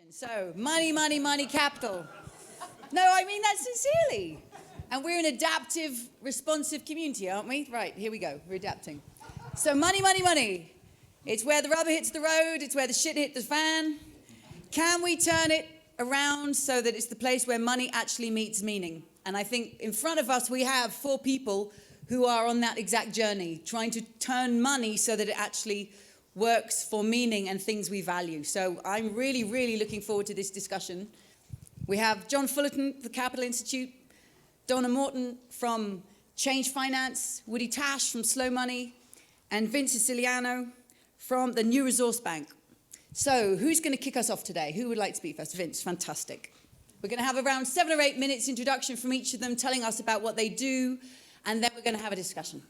So, money, money, money, capital. No, I mean that sincerely. And we're an adaptive, responsive community, aren't we? Right, here we go. We're adapting. So, money, money, money. It's where the rubber hits the road. It's where the shit hits the fan. Can we turn it around so that it's the place where money actually meets meaning? And I think in front of us, we have 4 people who are on that exact journey, trying to turn money so that it actually works for meaning and things we value. So I'm really, really looking forward to this discussion. We have John Fullerton, the Capital Institute, Donna Morton from Change Finance, Woody Tasch from Slow Money, and Vince Siciliano from the New Resource Bank. So who's going to kick us off today? Who would like to speak first? Vince, fantastic. We're going to have around 7 or 8 minutes introduction from each of them, telling us about what they do, and then we're going to have a discussion.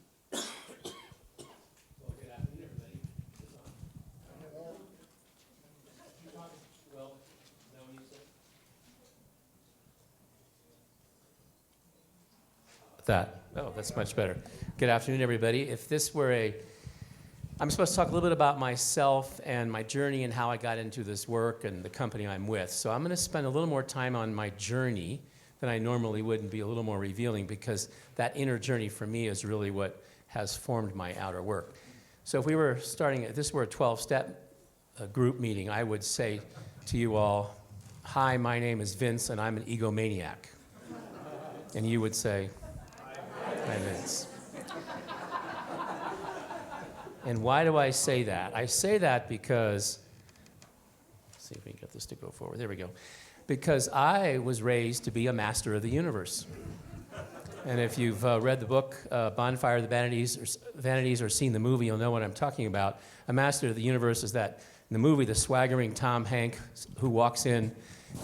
That's much better. Good afternoon, everybody. If this were I'm supposed to talk a little bit about myself and my journey and how I got into this work and the company I'm with. So I'm going to spend a little more time on my journey than I normally would and be a little more revealing, because that inner journey for me is really what has formed my outer work. So if this were a 12-step group meeting, I would say to you all, hi, my name is Vince and I'm an egomaniac. And you would say, hi, Vince. And why do I say that? I say that because, let's see if we can get this to go forward. There we go. Because I was raised to be a master of the universe. And if you've read the book, Bonfire of the Vanities, or seen the movie, you'll know what I'm talking about. A master of the universe is that, in the movie, the swaggering Tom Hanks who walks in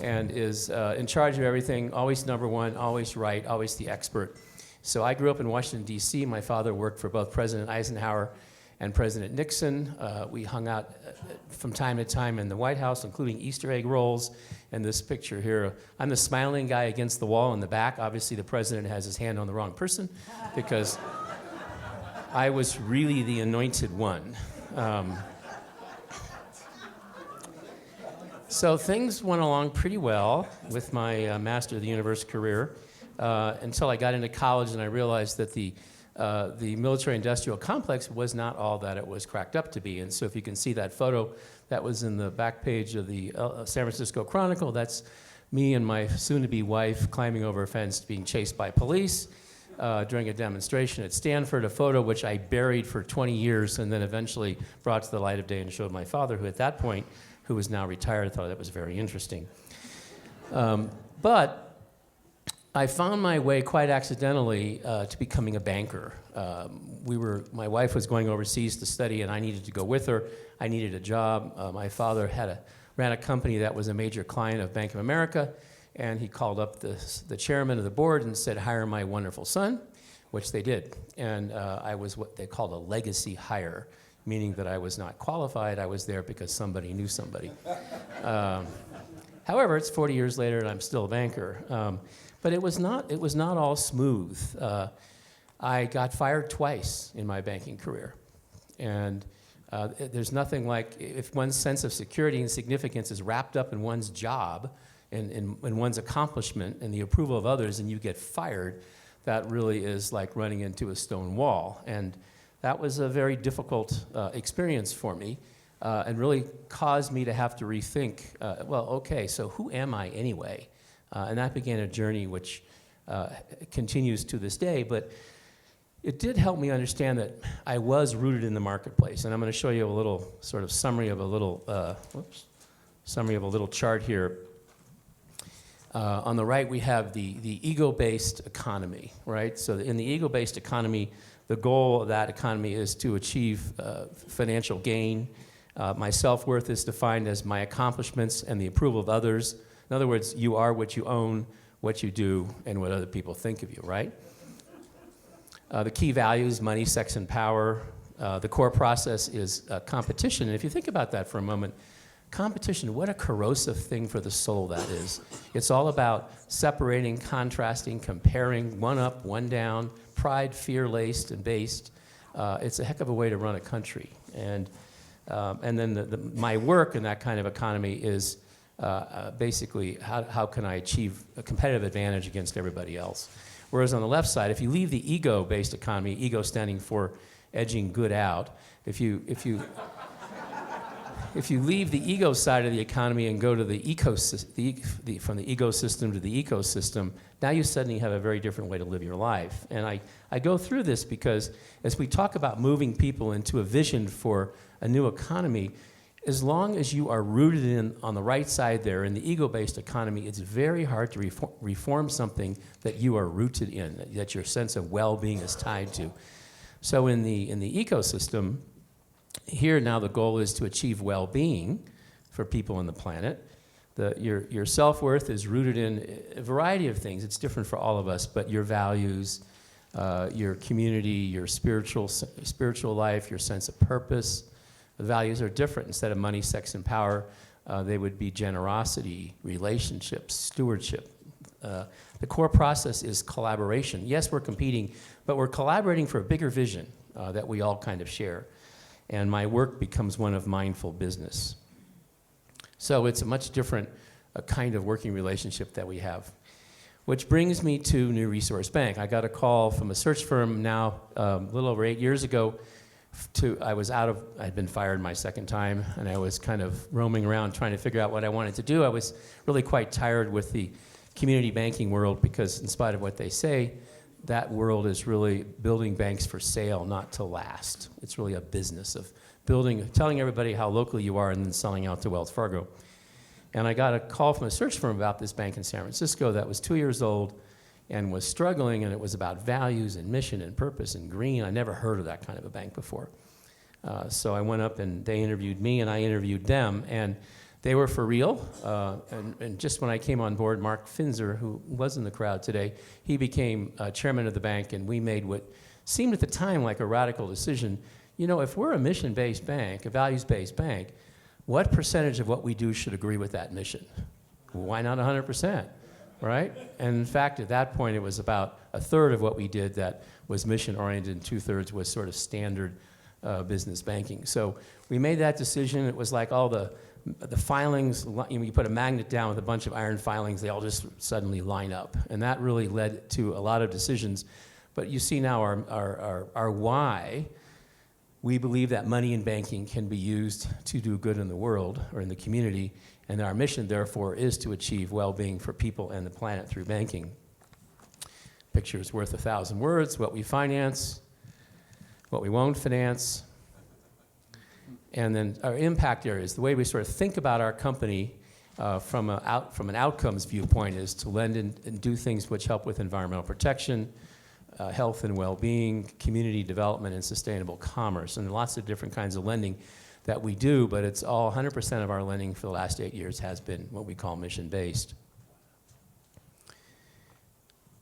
and is in charge of everything, always number one, always right, always the expert. So I grew up in Washington, D.C. My father worked for both President Eisenhower and President Nixon. We hung out from time to time in the White House, including Easter egg rolls. And this picture here, I'm the smiling guy against the wall in the back. Obviously, the president has his hand on the wrong person, because I was really the anointed one. So things went along pretty well with my Master of the Universe career until I got into college and I realized that the military-industrial complex was not all that it was cracked up to be. And so if you can see that photo that was in the back page of the San Francisco Chronicle, that's me and my soon-to-be wife climbing over a fence being chased by police during a demonstration at Stanford, a photo which I buried for 20 years and then eventually brought to the light of day and showed my father, who at that point, who was now retired, thought that was very interesting. But I found my way quite accidentally to becoming a banker. My wife was going overseas to study and I needed to go with her. I needed a job. My father ran a company that was a major client of Bank of America, and he called up the chairman of the board and said, hire my wonderful son, which they did. And I was what they called a legacy hire, meaning that I was not qualified. I was there because somebody knew somebody. However, it's 40 years later and I'm still a banker. But it was not all smooth. I got fired twice in my banking career. And there's nothing like, if one's sense of security and significance is wrapped up in one's job and in one's accomplishment and the approval of others, and you get fired, that really is like running into a stone wall. And that was a very difficult experience for me, and really caused me to have to rethink, okay, so who am I anyway? And that began a journey which continues to this day, but it did help me understand that I was rooted in the marketplace. And I'm going to show you a little sort of summary of a little chart here. On the right, we have the ego-based economy, right? So in the ego-based economy, the goal of that economy is to achieve financial gain. My self-worth is defined as my accomplishments and the approval of others. In other words, you are what you own, what you do, and what other people think of you, right? The key values, money, sex, and power. The core process is competition. And if you think about that for a moment, competition, what a corrosive thing for the soul that is. It's all about separating, contrasting, comparing, one up, one down, pride, fear-laced and based. It's a heck of a way to run a country. And then my work in that kind of economy is basically, how can I achieve a competitive advantage against everybody else? Whereas on the left side, if you leave the ego-based economy, ego standing for edging good out, if you leave the ego side of the economy and go to the ecosystem, from the ecosystem to the ecosystem, now you suddenly have a very different way to live your life. And I go through this because as we talk about moving people into a vision for a new economy, as long as you are rooted in on the right side there in the ego-based economy, it's very hard to reform something that you are rooted in, that your sense of well-being is tied to. So in the ecosystem, here now the goal is to achieve well-being for people on the planet. Your self-worth is rooted in a variety of things. It's different for all of us, but your values, your community, your spiritual life, your sense of purpose, the values are different. Instead of money, sex, and power, they would be generosity, relationships, stewardship. The core process is collaboration. Yes, we're competing, but we're collaborating for a bigger vision that we all kind of share. And my work becomes one of mindful business. So it's a much different kind of working relationship that we have. Which brings me to New Resource Bank. I got a call from a search firm now a little over 8 years ago. I'd been fired my second time, and I was kind of roaming around trying to figure out what I wanted to do. I was really quite tired with the community banking world because in spite of what they say, that world is really building banks for sale, not to last. It's really a business of telling everybody how local you are and then selling out to Wells Fargo. And I got a call from a search firm about this bank in San Francisco that was 2 years old and was struggling, and it was about values and mission and purpose and green. I never heard of that kind of a bank before. So I went up and they interviewed me and I interviewed them, and they were for real. And just when I came on board, Mark Finzer, who was in the crowd today, he became chairman of the bank, and we made what seemed at the time like a radical decision. You know, if we're a mission-based bank, a values-based bank, what percentage of what we do should agree with that mission? Why not 100%? Right? And in fact, at that point, it was about a third of what we did that was mission-oriented, and 2/3 was sort of standard business banking. So we made that decision. It was like all the filings, you put a magnet down with a bunch of iron filings, they all just suddenly line up. And that really led to a lot of decisions. But you see now our why. We believe that money in banking can be used to do good in the world or in the community, and our mission, therefore, is to achieve well-being for people and the planet through banking. Picture is worth 1,000 words. What we finance, what we won't finance, and then our impact areas. The way we sort of think about our company from an outcomes viewpoint is to lend and do things which help with environmental protection, health and well-being, community development, and sustainable commerce. And lots of different kinds of lending that we do, but it's all 100% of our lending for the last 8 years has been what we call mission-based.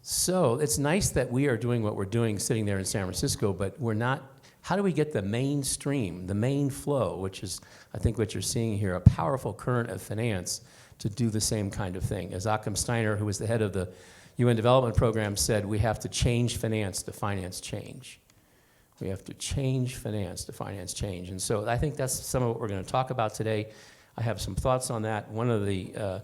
So it's nice that we are doing what we're doing sitting there in San Francisco, but we're not. How do we get the mainstream, the main flow, which is, I think, what you're seeing here, a powerful current of finance to do the same kind of thing? As Occam Steiner, who was the head of the UN Development Program, said, we have to change finance to finance change. We have to change finance to finance change. And so I think that's some of what we're going to talk about today. I have some thoughts on that. One of the,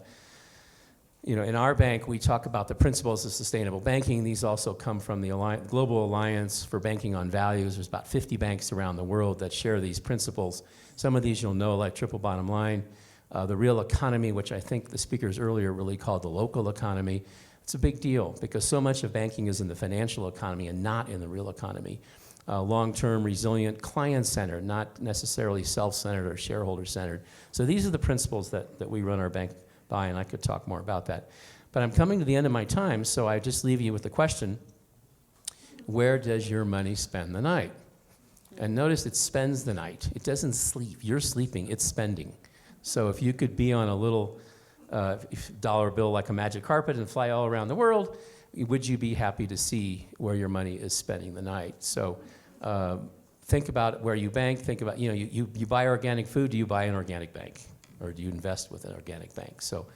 in our bank, we talk about the principles of sustainable banking. These also come from the Global Alliance for Banking on Values. There's about 50 banks around the world that share these principles. Some of these you'll know, like triple bottom line. The real economy, which I think the speakers earlier really called the local economy. It's a big deal because so much of banking is in the financial economy and not in the real economy. Long-term, resilient, client-centered, not necessarily self-centered or shareholder-centered. So these are the principles that we run our bank by, and I could talk more about that. But I'm coming to the end of my time, so I just leave you with the question, where does your money spend the night? And notice it spends the night. It doesn't sleep. You're sleeping. It's spending. So if you could be on a little dollar bill like a magic carpet and fly all around the world, would you be happy to see where your money is spending the night? So think about where you bank. Think about, you buy organic food, do you buy an organic bank? Or do you invest with an organic bank? So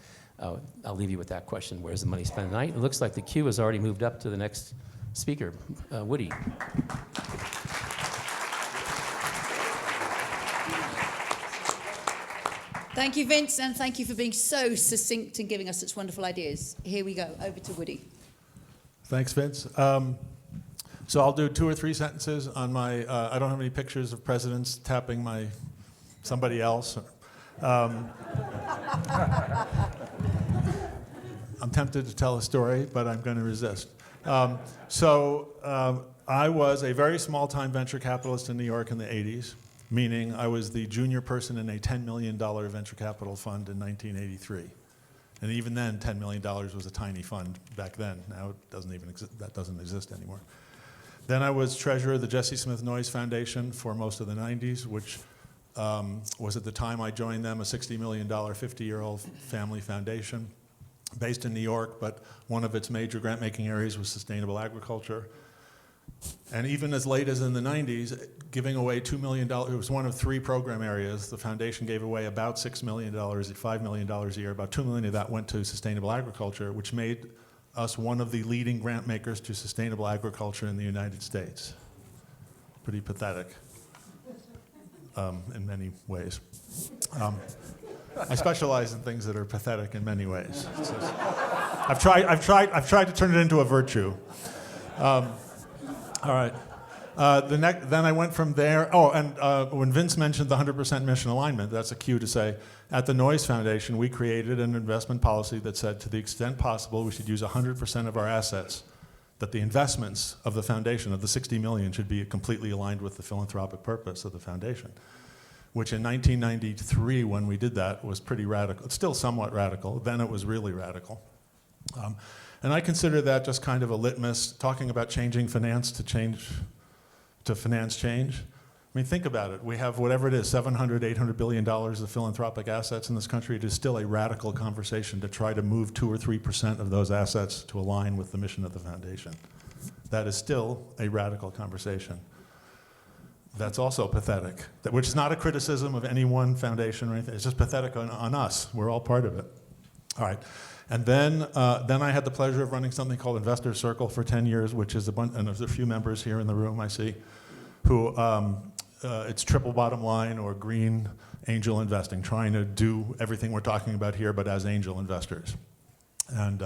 I'll leave you with that question, where's the money spent the night? It looks like the queue has already moved up to the next speaker, Woody. Thank you, Vince, and thank you for being so succinct and giving us such wonderful ideas. Here we go, over to Woody. Thanks, Vince. So I'll do 2 or 3 sentences on my, I don't have any pictures of presidents tapping somebody else. I'm tempted to tell a story, but I'm going to resist. I was a very small-time venture capitalist in New York in the 80s, meaning I was the junior person in a $10 million venture capital fund in 1983. And even then, $10 million was a tiny fund back then. Now it doesn't even that doesn't exist anymore. Then I was treasurer of the Jesse Smith Noyes Foundation for most of the 90s, which was at the time I joined them a $60 million, 50-year-old family foundation based in New York, but one of its major grant-making areas was sustainable agriculture. And even as late as in the 90s, giving away $2 million, it was one of 3 program areas. The foundation gave away about $6 million, $5 million a year. About $2 million of that went to sustainable agriculture, which made us one of the leading grant makers to sustainable agriculture in the United States. Pretty pathetic in many ways. I specialize in things that are pathetic in many ways. I've tried to turn it into a virtue. All right. Then I went from there. Oh, and when Vince mentioned the 100% mission alignment, that's a cue to say, at the Noyes Foundation, we created an investment policy that said, to the extent possible, we should use 100% of our assets, that the investments of the foundation, of the 60 million, should be completely aligned with the philanthropic purpose of the foundation, which in 1993, when we did that, was pretty radical. It's still somewhat radical. Then it was really radical. And I consider that just kind of a litmus, talking about changing finance to finance change. I mean, think about it. We have whatever it is, $700, $800 billion of philanthropic assets in this country. It is still a radical conversation to try to move 2 or 3% of those assets to align with the mission of the foundation. That is still a radical conversation. That's also pathetic, which is not a criticism of any one foundation or anything. It's just pathetic on us. We're all part of it. All right. And then I had the pleasure of running something called Investor Circle for 10 years, which is and there's a few members here in the room I see, who it's triple bottom line or green angel investing, trying to do everything we're talking about here, but as angel investors. And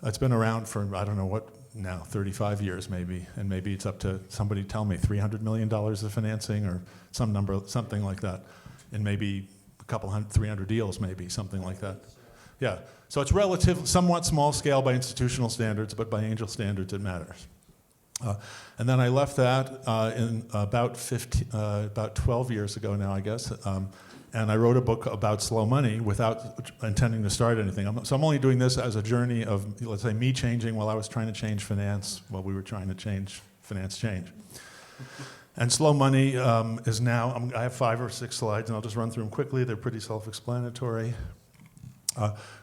it's been around for, I don't know what now, 35 years maybe, and maybe it's up to, somebody tell me, $300 million of financing or some number, something like that, and maybe a couple 300 deals maybe, something like that. Yeah, so it's somewhat small scale by institutional standards, but by angel standards it matters. And then I left that in about 12 years ago now, I guess, and I wrote a book about slow money without intending to start anything. So I'm only doing this as a journey of, let's say, me changing while I was trying to change finance, while we were trying to change finance change. And slow money is now, I have 5 or 6 slides, and I'll just run through them quickly. They're pretty self-explanatory.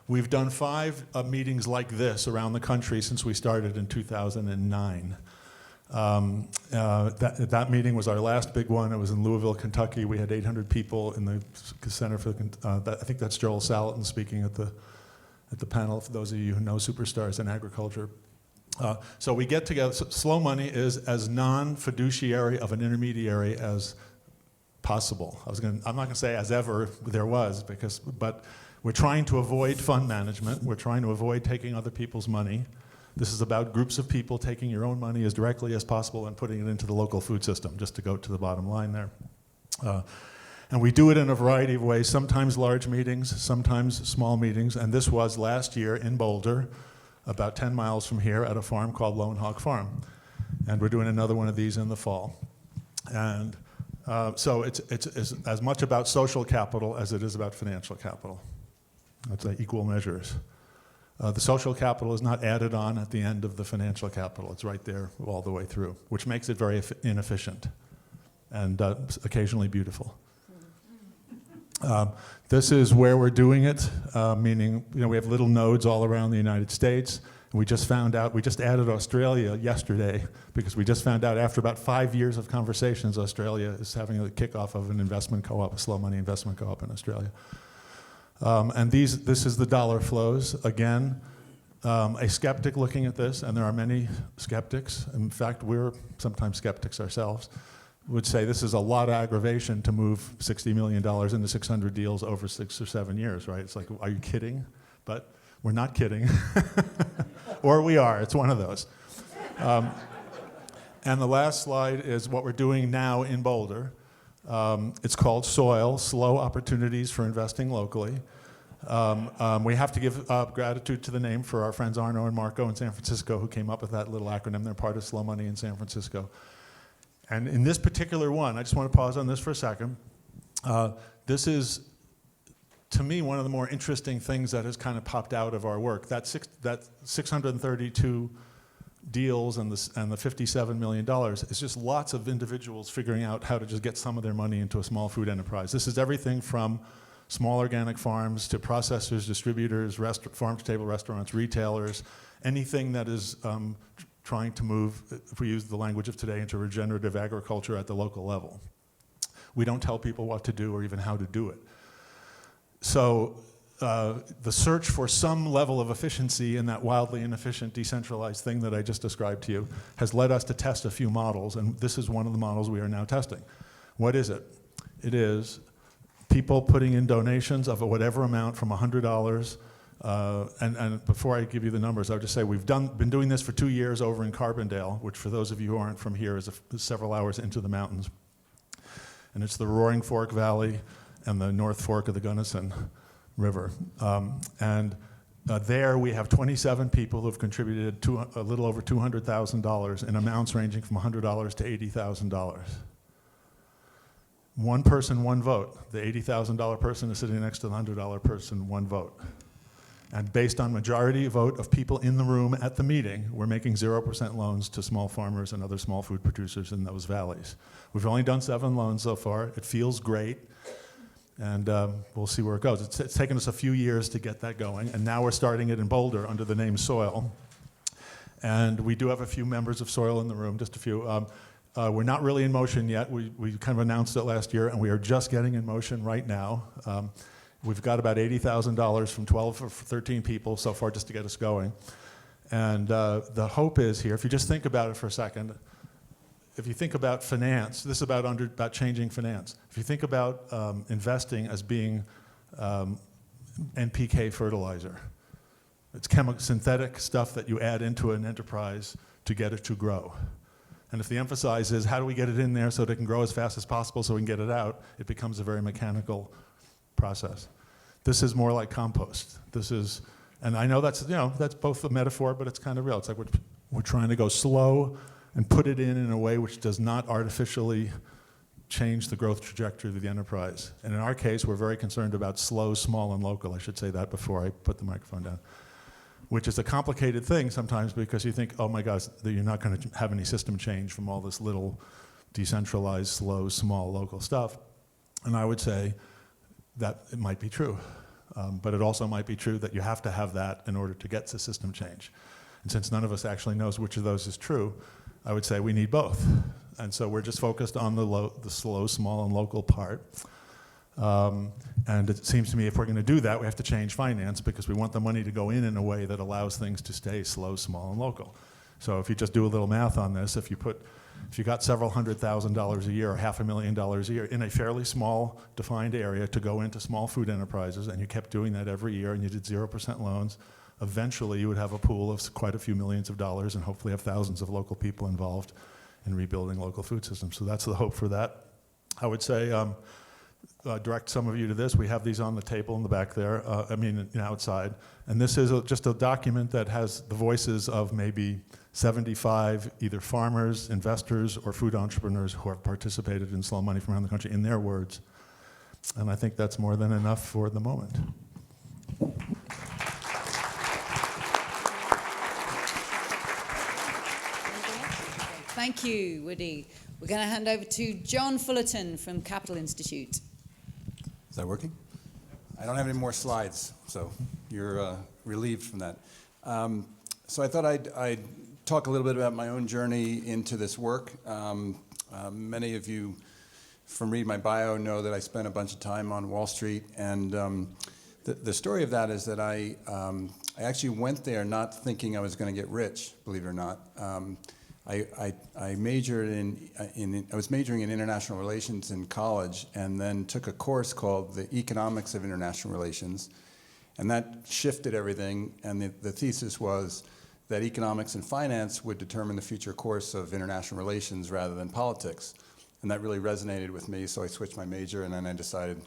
We've done 5 meetings like this around the country since we started in 2009. That meeting was our last big one. It was in Louisville, Kentucky. We had 800 people in the center for I think that's Joel Salatin speaking at the panel, for those of you who know superstars in agriculture. So we get together. So slow money is as non-fiduciary of an intermediary as possible. I'm not going to say as ever there was, but we're trying to avoid fund management. We're trying to avoid taking other people's money. This is about groups of people taking your own money as directly as possible and putting it into the local food system, just to go to the bottom line there. And we do it in a variety of ways, sometimes large meetings, sometimes small meetings, and this was last year in Boulder, about 10 miles from here at a farm called Lone Hawk Farm. And we're doing another one of these in the fall. And so it's as much about social capital as it is about financial capital. That's like equal measures. The social capital is not added on at the end of the financial capital. It's right there all the way through, which makes it very inefficient and occasionally beautiful. This is where we're doing it, meaning we have little nodes all around the United States. We just found out, we just added Australia yesterday because we just found out after about 5 years of conversations, Australia is having a kickoff of an investment co-op, a slow money investment co-op in Australia. And this is the dollar flows. Again, a skeptic looking at this, and there are many skeptics. In fact, we're sometimes skeptics ourselves. would say this is a lot of aggravation to move $60 million into 600 deals over 6 or 7 years, right? It's like, are you kidding? But we're not kidding. Or we are, it's one of those. And the last slide is what we're doing now in Boulder. It's called SOIL, Slow Opportunities for Investing Locally. We have to give gratitude to the name for our friends Arno and Marco in San Francisco who came up with that little acronym. They're part of Slow Money in San Francisco. And in this particular one, I just want to pause on this for a second. This is, to me, one of the more interesting things that has kind of popped out of our work. That 632 deals and the $57 million is just lots of individuals figuring out how to just get some of their money into a small food enterprise. This is everything from small organic farms to processors, distributors, farm-to-table restaurants, retailers, anything that is trying to move, if we use the language of today, into regenerative agriculture at the local level. We don't tell people what to do or even how to do it. So the search for some level of efficiency in that wildly inefficient decentralized thing that I just described to you has led us to test a few models, and this is one of the models we are now testing. What is it? It is people putting in donations of whatever amount from $100. And before I give you the numbers, I'll just say we've been doing this for 2 years over in Carbondale, which for those of you who aren't from here is several hours into the mountains. And it's the Roaring Fork Valley and the North Fork of the Gunnison River. There we have 27 people who have contributed a little over $200,000 in amounts ranging from $100 to $80,000. One person, one vote. The $80,000 person is sitting next to the $100 person, one vote. And based on majority vote of people in the room at the meeting, we're making 0% loans to small farmers and other small food producers in those valleys. We've only done 7 loans so far. It feels great. And we'll see where it goes. It's taken us a few years to get that going, and now we're starting it in Boulder under the name SOIL. And we do have a few members of SOIL in the room, just a few. We're not really in motion yet. We kind of announced it last year, and we are just getting in motion right now. We've got about $80,000 from 12 or 13 people so far just to get us going. And the hope is here, if you just think about it for a second, if you think about finance, this is about changing finance. If you think about investing as being NPK fertilizer, it's synthetic stuff that you add into an enterprise to get it to grow. And if the emphasis is how do we get it in there so that it can grow as fast as possible so we can get it out, it becomes a very mechanical process. This is more like compost. This is, and I know that's both a metaphor, but it's kind of real. It's like we're trying to go slow and put it in a way which does not artificially change the growth trajectory of the enterprise. And in our case, we're very concerned about slow, small, and local. I should say that before I put the microphone down, which is a complicated thing sometimes because you think, oh my gosh, that you're not going to have any system change from all this little decentralized, slow, small, local stuff. And I would say that it might be true. But it also might be true that you have to have that in order to get to system change. And since none of us actually knows which of those is true, I would say we need both. And so we're just focused on the slow, small, and local part. And it seems to me if we're going to do that, we have to change finance because we want the money to go in a way that allows things to stay slow, small, and local. So if you just do a little math on this, if you got several $100,000 a year or $500,000 a year in a fairly small defined area to go into small food enterprises, and you kept doing that every year and you did 0% loans, eventually you would have a pool of quite a few millions of dollars and hopefully have thousands of local people involved in rebuilding local food systems. So that's the hope for that. I would say, direct some of you to this. We have these on the table in the back there, outside. And this is just a document that has the voices of maybe 75 either farmers, investors, or food entrepreneurs who have participated in Slow Money from around the country in their words. And I think that's more than enough for the moment. Thank you, Woody. We're going to hand over to John Fullerton from Capital Institute. Is that working? I don't have any more slides, so you're relieved from that. So I thought I'd talk a little bit about my own journey into this work. Many of you from reading my bio know that I spent a bunch of time on Wall Street, and the story of that is that I actually went there not thinking I was going to get rich, believe it or not. I majored I was majoring in international relations in college, and then took a course called the Economics of International Relations, and that shifted everything. And the thesis was that economics and finance would determine the future course of international relations rather than politics, and that really resonated with me. So I switched my major, and then I decided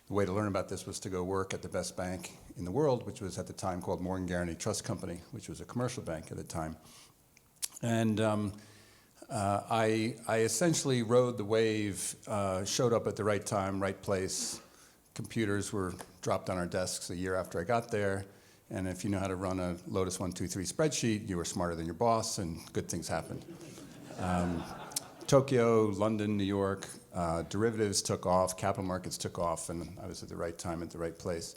the way to learn about this was to go work at the best bank in the world, which was at the time called Morgan Guaranty Trust Company, which was a commercial bank at the time. And I essentially rode the wave, showed up at the right time, right place. Computers were dropped on our desks a year after I got there. And if you know how to run a Lotus 1-2-3 spreadsheet, you were smarter than your boss, and good things happened. Tokyo, London, New York, derivatives took off, capital markets took off, and I was at the right time at the right place.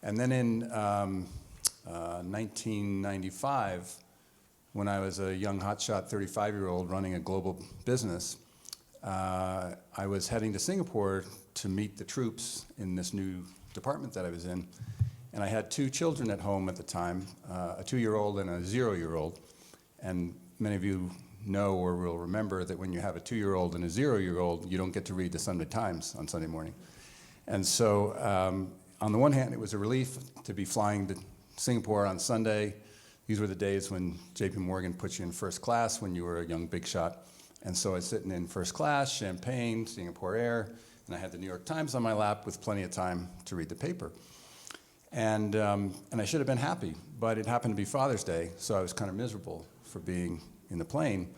And then in 1995, when I was a young hotshot 35-year-old running a global business, I was heading to Singapore to meet the troops in this new department that I was in. And I had 2 children at home at the time, a 2-year-old and a 0-year-old. And many of you know or will remember that when you have a 2-year-old and a 0-year-old, you don't get to read the Sunday Times on Sunday morning. And so on the one hand, it was a relief to be flying to Singapore on Sunday. These were the days when JP Morgan put you in first class when you were a young big shot. And so I was sitting in first class, champagne, Singapore Air, and I had the New York Times on my lap with plenty of time to read the paper. And I should have been happy, but it happened to be Father's Day, so I was kind of miserable for being in the plane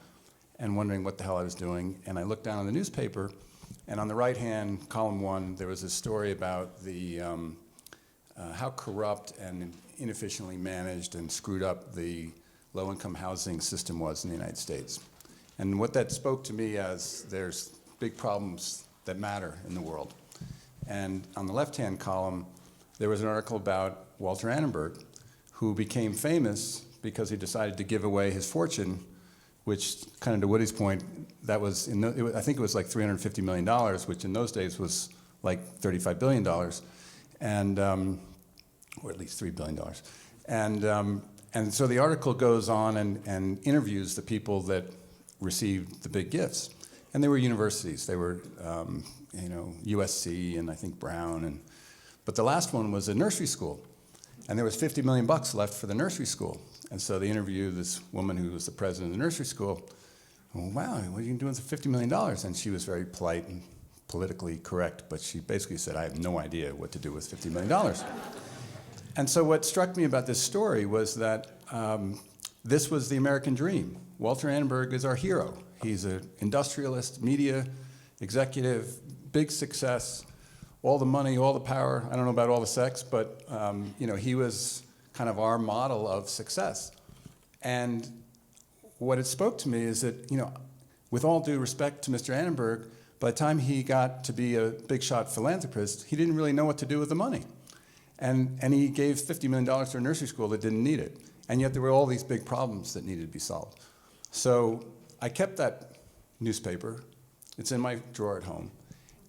and wondering what the hell I was doing. And I looked down on the newspaper, and on the right-hand, column 1, there was a story about the how corrupt and inefficiently managed and screwed up the low-income housing system was in the United States. And what that spoke to me as there's big problems that matter in the world. And on the left-hand column, there was an article about Walter Annenberg, who became famous because he decided to give away his fortune, which, kind of to Woody's point, that was, I think it was like $350 million, which in those days was like $35 billion. And or at least $3 billion. And so the article goes on and interviews the people that received the big gifts. And they were universities. They were, USC and I think Brown. But the last one was a nursery school. And there was $50 million left for the nursery school. And so they interviewed this woman who was the president of the nursery school. Oh, wow, what are you doing with $50 million? And she was very polite and politically correct, but she basically said, I have no idea what to do with $50 million. And so what struck me about this story was that this was the American dream. Walter Annenberg is our hero. He's an industrialist, media executive, big success, all the money, all the power. I don't know about all the sex, but he was kind of our model of success. And what it spoke to me is that, with all due respect to Mr. Annenberg, by the time he got to be a big shot philanthropist, he didn't really know what to do with the money. And he gave $50 million to a nursery school that didn't need it. And yet there were all these big problems that needed to be solved. So I kept that newspaper. It's in my drawer at home.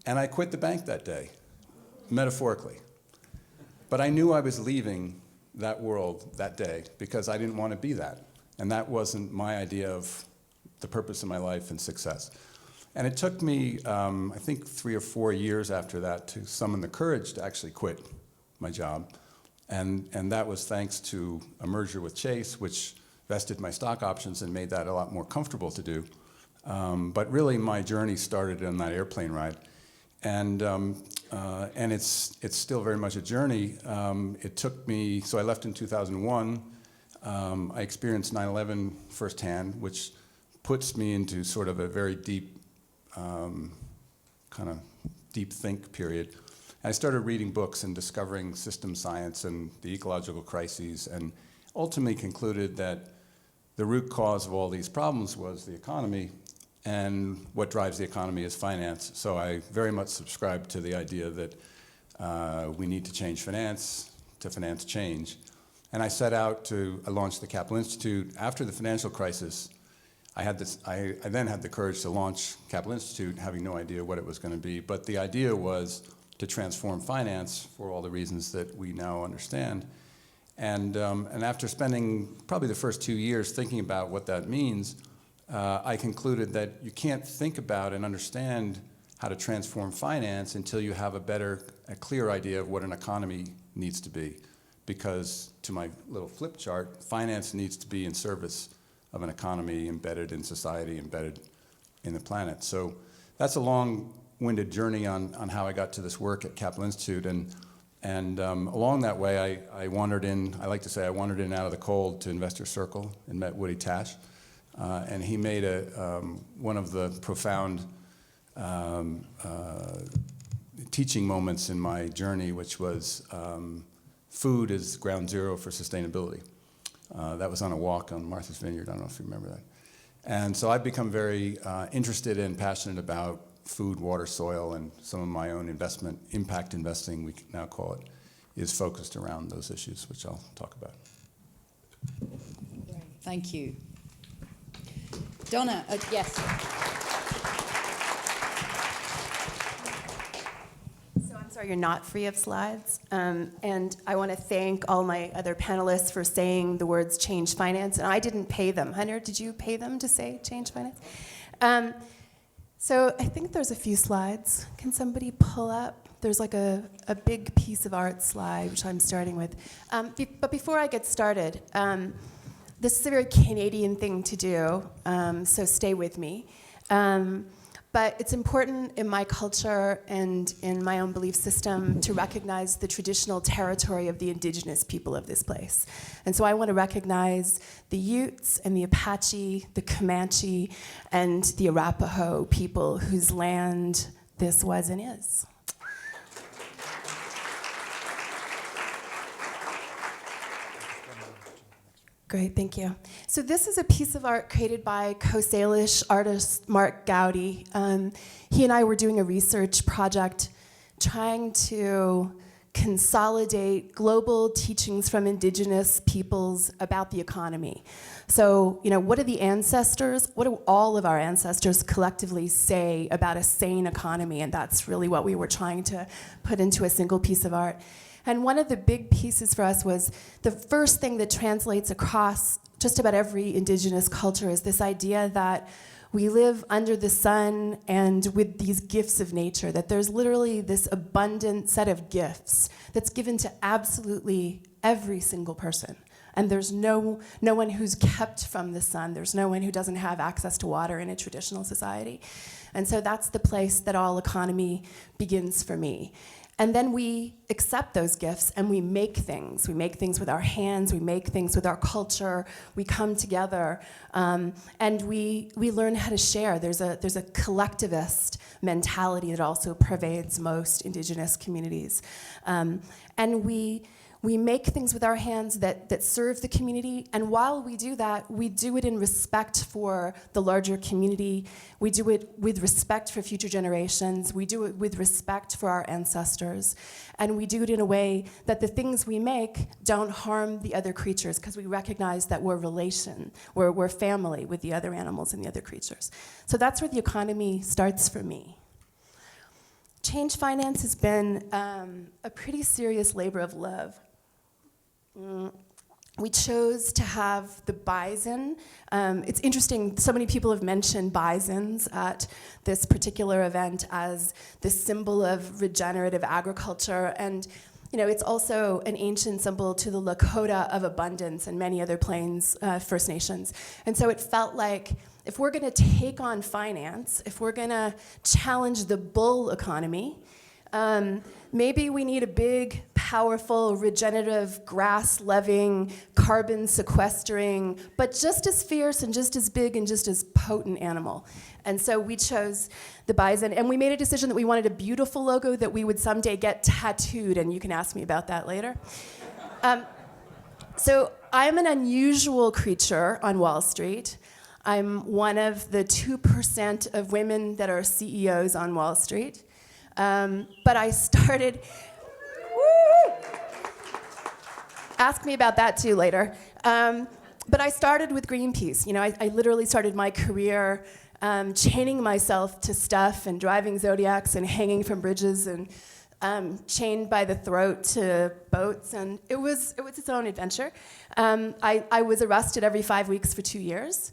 And I quit the bank that day, metaphorically. But I knew I was leaving that world that day because I didn't want to be that. And that wasn't my idea of the purpose of my life and success. And it took me, I think, 3 or 4 years after that to summon the courage to actually quit my job. And that was thanks to a merger with Chase, which vested my stock options and made that a lot more comfortable to do. But really, my journey started on that airplane ride. And it's still very much a journey. It took me, so I left in 2001. I experienced 9/11 firsthand, which puts me into sort of a very deep, kind of deep think period. And I started reading books and discovering system science and the ecological crises, and ultimately concluded that the root cause of all these problems was the economy, and what drives the economy is finance. So I very much subscribe to the idea that we need to change finance to finance change. And I set out to launch the Capital Institute. After the financial crisis, I then had the courage to launch Capital Institute, having no idea what it was going to be. But the idea was to transform finance for all the reasons that we now understand. And after spending probably the first 2 years thinking about what that means, I concluded that you can't think about and understand how to transform finance until you have a clear idea of what an economy needs to be. Because, to my little flip chart, finance needs to be in service of an economy embedded in society, embedded in the planet. So that's a long-winded journey on how I got to this work at Capital Institute. And along that way, I wandered in, I like to say I wandered in out of the cold to Investor Circle and met Woody Tasch. And he made one of the profound teaching moments in my journey, which was food is ground zero for sustainability. That was on a walk on Martha's Vineyard. I don't know if you remember that. And so I've become very interested and passionate about food, water, soil, and some of my own impact investing, we now call it, is focused around those issues, which I'll talk about. Thank you. Donna, yes. So I'm sorry, you're not free of slides. And I want to thank all my other panelists for saying the words change finance. And I didn't pay them. Hunter, did you pay them to say change finance? So I think there's a few slides. Can somebody pull up? There's like a big piece of art slide, which I'm starting with. But before I get started, this is a very Canadian thing to do, so stay with me. But it's important in my culture and in my own belief system to recognize the traditional territory of the indigenous people of this place. And so I want to recognize the Utes and the Apache, the Comanche, and the Arapaho people whose land this was and is. Great, thank you. So this is a piece of art created by Coast Salish artist Mark Gowdy. He and I were doing a research project trying to consolidate global teachings from indigenous peoples about the economy. So, what do the ancestors, what do all of our ancestors collectively say about a sane economy? And that's really what we were trying to put into a single piece of art. And one of the big pieces for us was the first thing that translates across just about every indigenous culture is this idea that we live under the sun and with these gifts of nature, that there's literally this abundant set of gifts that's given to absolutely every single person. And there's no one who's kept from the sun. There's no one who doesn't have access to water in a traditional society. And so that's the place that all economy begins for me. And then we accept those gifts and we make things. We make things with our hands, we make things with our culture, we come together, and we learn how to share. There's a collectivist mentality that also pervades most indigenous communities. And we make things with our hands that serve the community, and while we do that, we do it in respect for the larger community. We do it with respect for future generations. We do it with respect for our ancestors. And we do it in a way that the things we make don't harm the other creatures, because we recognize that we're we're family with the other animals and the other creatures. So that's where the economy starts for me. Change finance has been a pretty serious labor of love. We chose to have the bison. It's interesting, so many people have mentioned bisons at this particular event as the symbol of regenerative agriculture. And it's also an ancient symbol to the Lakota of abundance and many other Plains First Nations. And so it felt like if we're going to take on finance, if we're going to challenge the bull economy, maybe we need a big, powerful, regenerative, grass-loving, carbon-sequestering, but just as fierce and just as big and just as potent animal. And so we chose the bison, and we made a decision that we wanted a beautiful logo that we would someday get tattooed, and you can ask me about that later. So I'm an unusual creature on Wall Street. I'm one of the 2% of women that are CEOs on Wall Street. But I started, ask me about that too later. But I started with Greenpeace. I literally started my career chaining myself to stuff and driving Zodiacs and hanging from bridges and chained by the throat to boats, and it was its own adventure. I was arrested every 5 weeks for 2 years.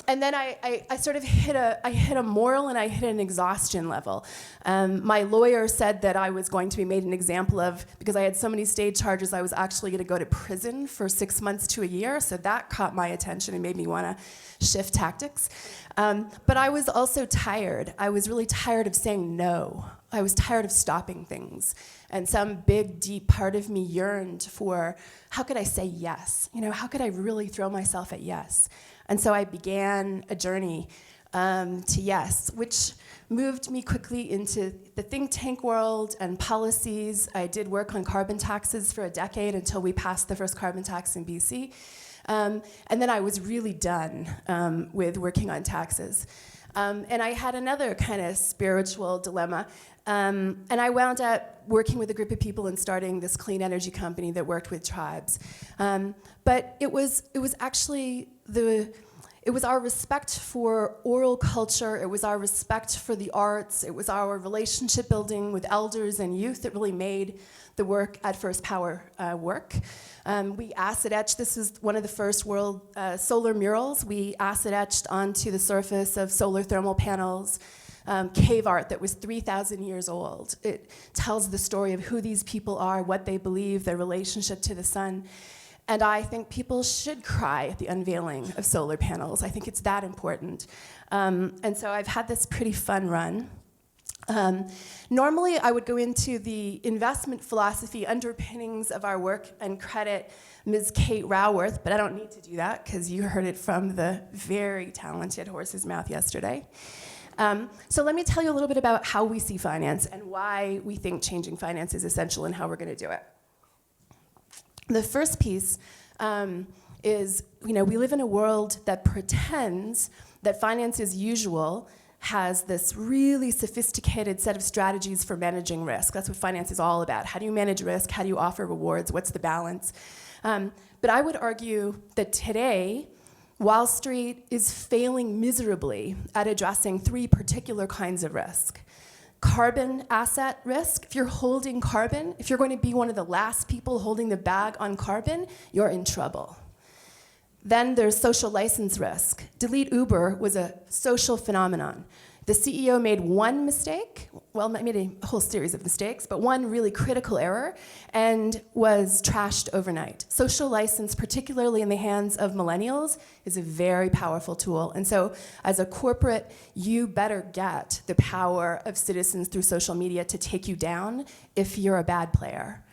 And then I sort of hit a moral and I hit an exhaustion level. My lawyer said that I was going to be made an example of, because I had so many state charges, I was actually going to go to prison for 6 months to a year. So that caught my attention and made me want to shift tactics. But I was also tired. I was really tired of saying no. I was tired of stopping things. And some big, deep part of me yearned for, how could I say yes? You know, how could I really throw myself at yes? And so I began a journey to yes, which moved me quickly into the think tank world and policies. I did work on carbon taxes for a decade until we passed the first carbon tax in BC. And then I was really done with working on taxes. And I had another kind of spiritual dilemma. And I wound up working with a group of people and starting this clean energy company that worked with tribes. But it was actually it was our respect for oral culture, it was our respect for the arts, it was our relationship building with elders and youth that really made the work at First Power work. We acid etched, this was one of the first world solar murals. We acid etched onto the surface of solar thermal panels, cave art that was 3,000 years old. It tells the story of who these people are, what they believe, their relationship to the sun. And I think people should cry at the unveiling of solar panels. I think it's that important. And so I've had this pretty fun run. Normally, I would go into the investment philosophy underpinnings of our work and credit Ms. Kate Raworth, but I don't need to do that because you heard it from the very talented horse's mouth yesterday. So let me tell you a little bit about how we see finance and why we think changing finance is essential and how we're going to do it. The first piece is, we live in a world that pretends that finance as usual has this really sophisticated set of strategies for managing risk. That's what finance is all about. How do you manage risk? How do you offer rewards? What's the balance? But I would argue that today, Wall Street is failing miserably at addressing three particular kinds of risk. Carbon asset risk. If you're holding carbon, if you're going to be one of the last people holding the bag on carbon, you're in trouble. Then there's social license risk. Delete Uber was a social phenomenon. The CEO made one mistake, well, made a whole series of mistakes, but one really critical error, and was trashed overnight. Social license, particularly in the hands of millennials, is a very powerful tool. And so, as a corporate, you better get the power of citizens through social media to take you down if you're a bad player.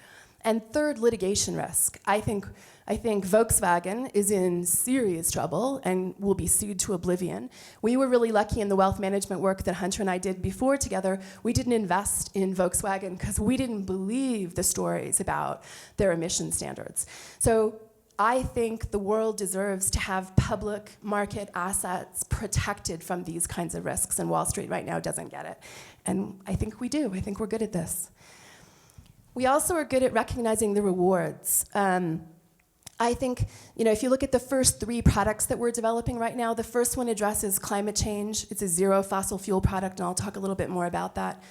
And third, litigation risk. I think Volkswagen is in serious trouble and will be sued to oblivion. We were really lucky in the wealth management work that Hunter and I did before together. We didn't invest in Volkswagen because we didn't believe the stories about their emission standards. So I think the world deserves to have public market assets protected from these kinds of risks, and Wall Street right now doesn't get it. And I think we do. I think we're good at this. We also are good at recognizing the rewards. I think, if you look at the first three products that we're developing right now, the first one addresses climate change. It's a zero fossil fuel product, and I'll talk a little bit more about that.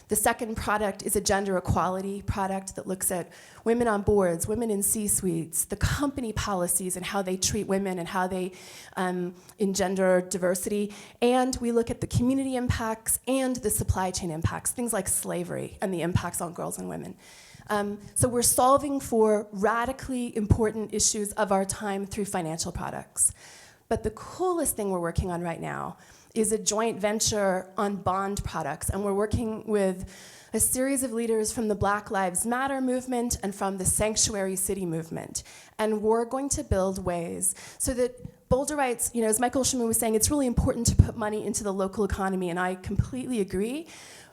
The second product is a gender equality product that looks at women on boards, women in C-suites, the company policies and how they treat women and how they engender diversity. And we look at the community impacts and the supply chain impacts, things like slavery and the impacts on girls and women. So we're solving for radically important issues of our time through financial products. But the coolest thing we're working on right now is a joint venture on bond products. And we're working with a series of leaders from the Black Lives Matter movement and from the Sanctuary City movement. And we're going to build ways so that Boulderites, as Michael Schumann was saying, it's really important to put money into the local economy, and I completely agree.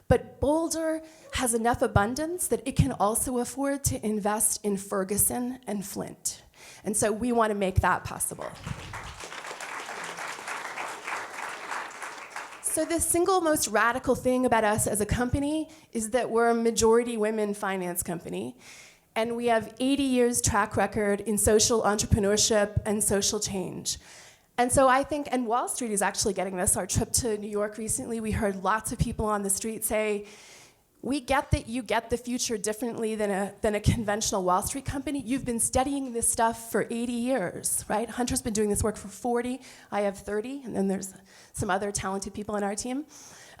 But Boulder has enough abundance that it can also afford to invest in Ferguson and Flint. And so we want to make that possible. So the single most radical thing about us as a company is that we're a majority women finance company. And we have 80 years track record in social entrepreneurship and social change. And so I think, and Wall Street is actually getting this. Our trip to New York recently, we heard lots of people on the street say, we get that you get the future differently than a conventional Wall Street company. You've been studying this stuff for 80 years, right? Hunter's been doing this work for 40. I have 30, and then there's some other talented people on our team.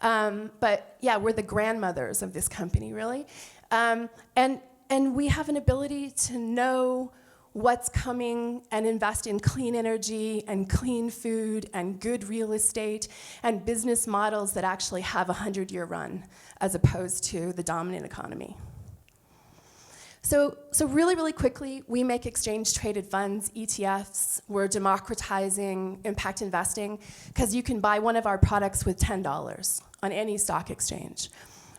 But yeah, we're the grandmothers of this company, really. And we have an ability to know what's coming and invest in clean energy and clean food and good real estate and business models that actually have a 100-year run as opposed to the dominant economy. So really, really quickly, we make exchange-traded funds, ETFs. We're democratizing impact investing because you can buy one of our products with $10 on any stock exchange.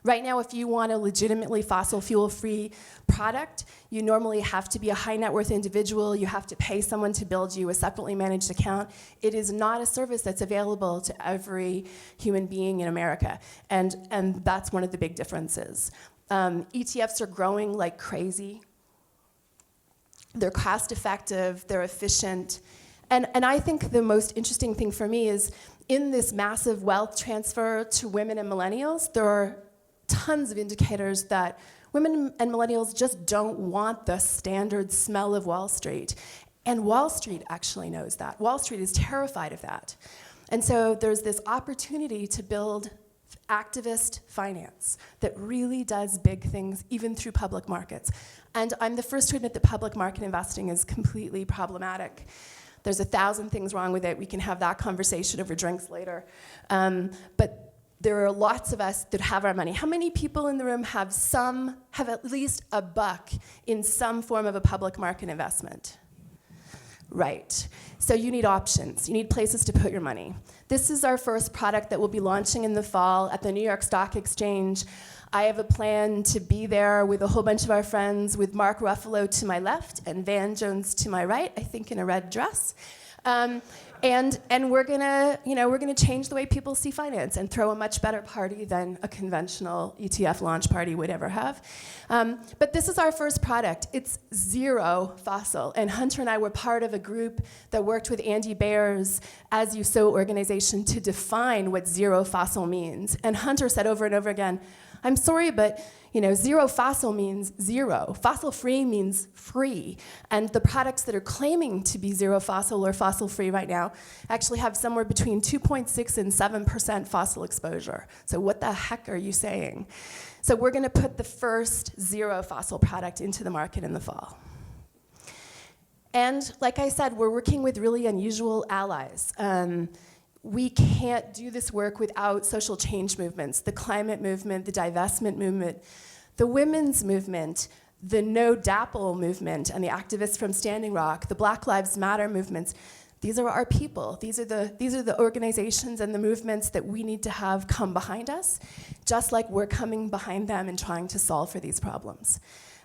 Right now, if you want a legitimately fossil fuel-free product, you normally have to be a high net worth individual. You have to pay someone to build you a separately managed account. It is not a service that's available to every human being in America. And that's one of the big differences. ETFs are growing like crazy. They're cost effective, they're efficient. And I think the most interesting thing for me is in this massive wealth transfer to women and millennials, there are tons of indicators that women and millennials just don't want the standard smell of Wall Street. And Wall Street actually knows that. Wall Street is terrified of that. And so there's this opportunity to build activist finance that really does big things, even through public markets. And I'm the first to admit that public market investing is completely problematic. There's 1,000 things wrong with it. We can have that conversation over drinks later. But there are lots of us that have our money. How many people in the room have at least a buck in some form of a public market investment? Right. So you need options. You need places to put your money. This is our first product that we'll be launching in the fall at the New York Stock Exchange. I have a plan to be there with a whole bunch of our friends, with Mark Ruffalo to my left and Van Jones to my right, I think in a red dress. And we're gonna change the way people see finance and throw a much better party than a conventional ETF launch party would ever have. But this is our first product. It's zero fossil. And Hunter and I were part of a group that worked with Andy Bayer's As You Sow organization to define what zero fossil means. And Hunter said over and over again, I'm sorry, but zero fossil means zero. Fossil free means free. And the products that are claiming to be zero fossil or fossil free right now actually have somewhere between 2.6 and 7% fossil exposure. So what the heck are you saying? So we're gonna put the first zero fossil product into the market in the fall. And like I said, we're working with really unusual allies. We can't do this work without social change movements, the climate movement, the divestment movement, the women's movement, the No DAPL movement, and the activists from Standing Rock, the Black Lives Matter movements. These are our people. These are the organizations and the movements that we need to have come behind us, just like we're coming behind them and trying to solve for these problems.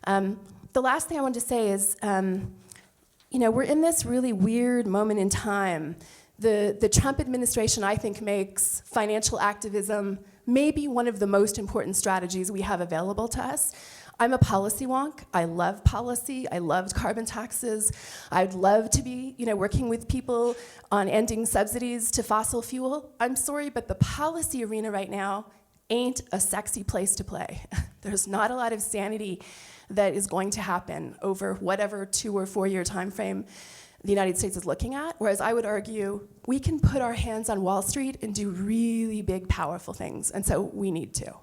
The last thing I want to say is, we're in this really weird moment in time. The Trump administration, I think, makes financial activism maybe one of the most important strategies we have available to us. I'm a policy wonk. I love policy. I loved carbon taxes. I'd love to be, working with people on ending subsidies to fossil fuel. I'm sorry, but the policy arena right now ain't a sexy place to play. There's not a lot of sanity that is going to happen over whatever 2 or 4 year time frame the United States is looking at, whereas I would argue we can put our hands on Wall Street and do really big, powerful things, and so we need to.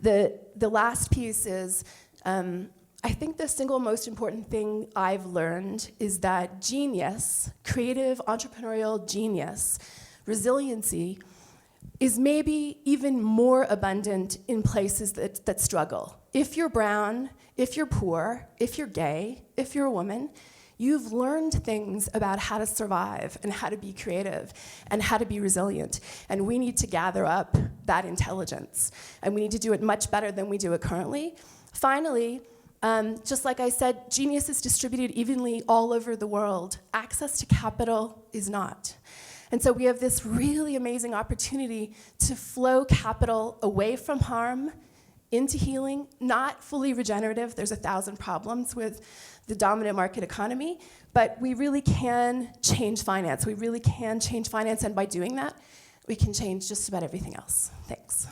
The last piece is, I think the single most important thing I've learned is that genius, creative, entrepreneurial genius, resiliency, is maybe even more abundant in places that struggle. If you're brown, if you're poor, if you're gay, if you're a woman, you've learned things about how to survive and how to be creative and how to be resilient. And we need to gather up that intelligence. And we need to do it much better than we do it currently. Finally, just like I said, genius is distributed evenly all over the world. Access to capital is not. And so we have this really amazing opportunity to flow capital away from harm into healing, not fully regenerative. There's 1,000 problems with the dominant market economy, but we really can change finance. We really can change finance, and by doing that, we can change just about everything else. Thanks.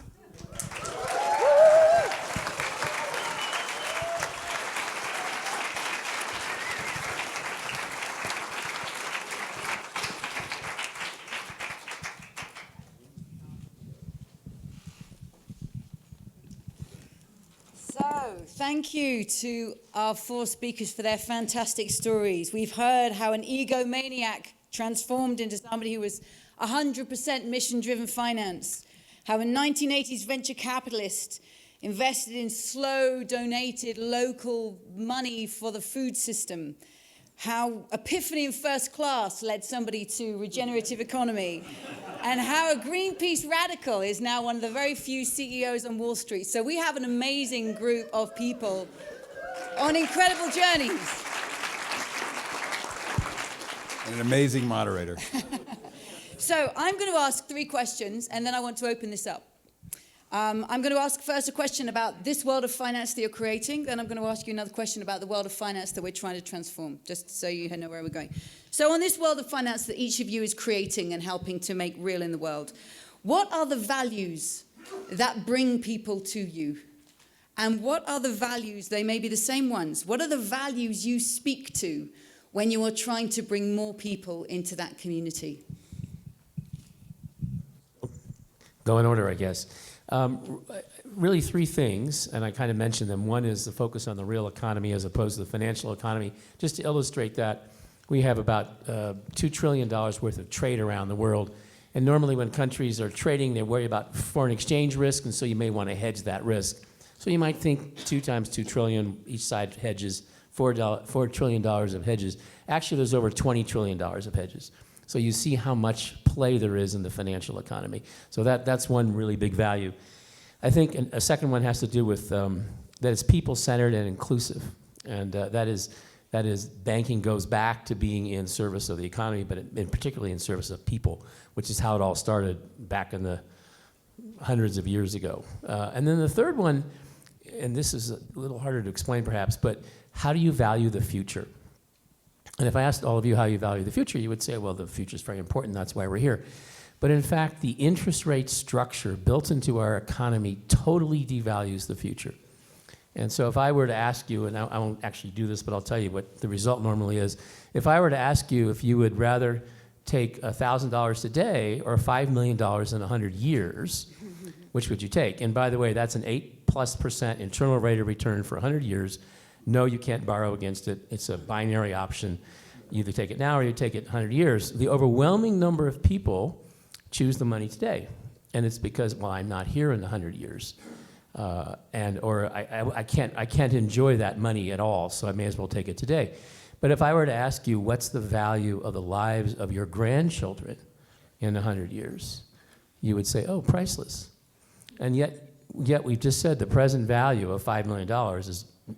Thank you to our 4 speakers for their fantastic stories. We've heard how an egomaniac transformed into somebody who was 100% mission-driven finance, how a 1980s venture capitalist invested in slow, donated local money for the food system, how Epiphany in first class led somebody to regenerative economy, and how a Greenpeace radical is now one of the very few CEOs on Wall Street. So we have an amazing group of people on incredible journeys. And an amazing moderator. So I'm going to ask 3 questions, and then I want to open this up. I'm going to ask first a question about this world of finance that you're creating. Then I'm going to ask you another question about the world of finance that we're trying to transform, just so you know where we're going. So on this world of finance that each of you is creating and helping to make real in the world, what are the values that bring people to you? And what are the values, they may be the same ones, what are the values you speak to when you are trying to bring more people into that community? Go in order, I guess. Really 3 things, and I kind of mentioned them. One is the focus on the real economy as opposed to the financial economy. Just to illustrate that, we have about $2 trillion worth of trade around the world. And normally when countries are trading, they worry about foreign exchange risk, and so you may want to hedge that risk. So you might think 2 times 2 trillion, each side hedges, $4 trillion of hedges. Actually, there's over $20 trillion of hedges. So you see how much play there is in the financial economy. So that's one really big value. I think a second one has to do with that it's people-centered and inclusive. And that is banking goes back to being in service of the economy, but in particularly in service of people, which is how it all started back in the hundreds of years ago. And then the third one, and this is a little harder to explain perhaps, but how do you value the future? And if I asked all of you how you value the future, you would say, well, the future is very important, that's why we're here. But in fact, the interest rate structure built into our economy totally devalues the future. And so if I were to ask you, and I won't actually do this, but I'll tell you what the result normally is. If I were to ask you if you would rather take $1,000 today or $5 million in 100 years, which would you take? And by the way, that's an 8+% internal rate of return for 100 years. No, you can't borrow against it. It's a binary option. You either take it now or you take it 100 years. The overwhelming number of people choose the money today. And it's because, well, I'm not here in 100 years. Or I can't enjoy that money at all, so I may as well take it today. But if I were to ask you, what's the value of the lives of your grandchildren in 100 years? You would say, oh, priceless. And yet we've just said the present value of $5 million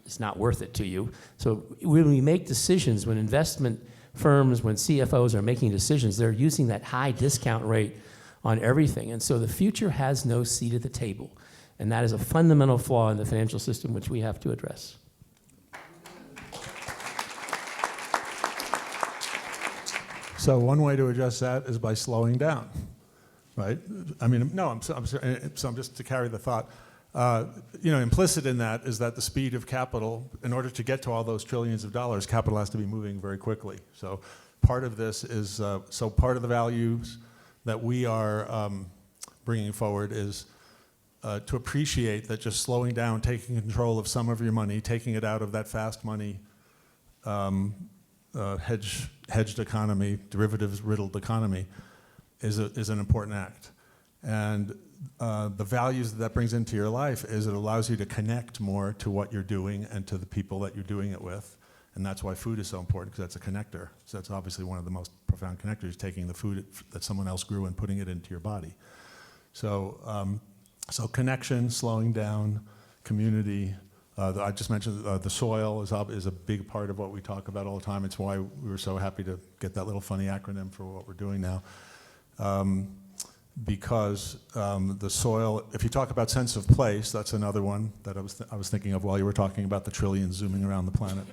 is not worth it to you. So when we make decisions, when investment firms, when CFOs are making decisions, they're using that high discount rate on everything. And so the future has no seat at the table. And that is a fundamental flaw in the financial system which we have to address. So one way to address that is by slowing down, right? I mean, no, I'm just to carry the thought. Implicit in that is that the speed of capital, in order to get to all those trillions of dollars, capital has to be moving very quickly. So part of this is, part of the values that we are bringing forward is to appreciate that just slowing down, taking control of some of your money, taking it out of that fast money, hedged economy, derivatives-riddled economy, is an important act. And the values that brings into your life is it allows you to connect more to what you're doing and to the people that you're doing it with. And that's why food is so important, because that's a connector. So that's obviously one of the most profound connectors, taking the food that someone else grew and putting it into your body. So, connection, slowing down, community. I just mentioned the soil is a big part of what we talk about all the time. It's why we were so happy to get that little funny acronym for what we're doing now. Because the soil, if you talk about sense of place, that's another one that I was thinking of while you were talking about the trillions zooming around the planet.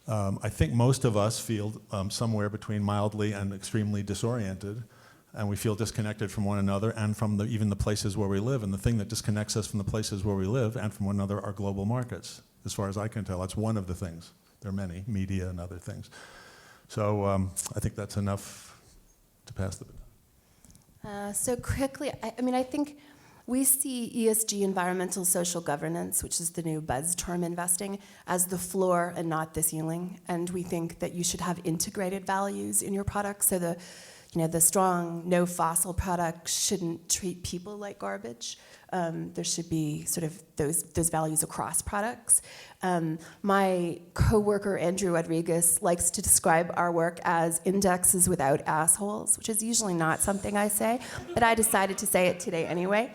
I think most of us feel somewhere between mildly and extremely disoriented, and we feel disconnected from one another and from even the places where we live. And the thing that disconnects us from the places where we live and from one another are global markets. As far as I can tell, that's one of the things. There are many, media and other things. So I think that's enough to pass the baton. So quickly, I mean, I think we see ESG, environmental social governance, which is the new buzz term investing, as the floor and not the ceiling. And we think that you should have integrated values in your products. So the strong no fossil product shouldn't treat people like garbage. There should be sort of those values across products. My coworker Andrew Rodriguez likes to describe our work as indexes without assholes, which is usually not something I say, but I decided to say it today anyway.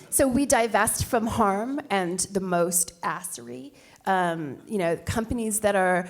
So we divest from harm and the most assery. Companies that are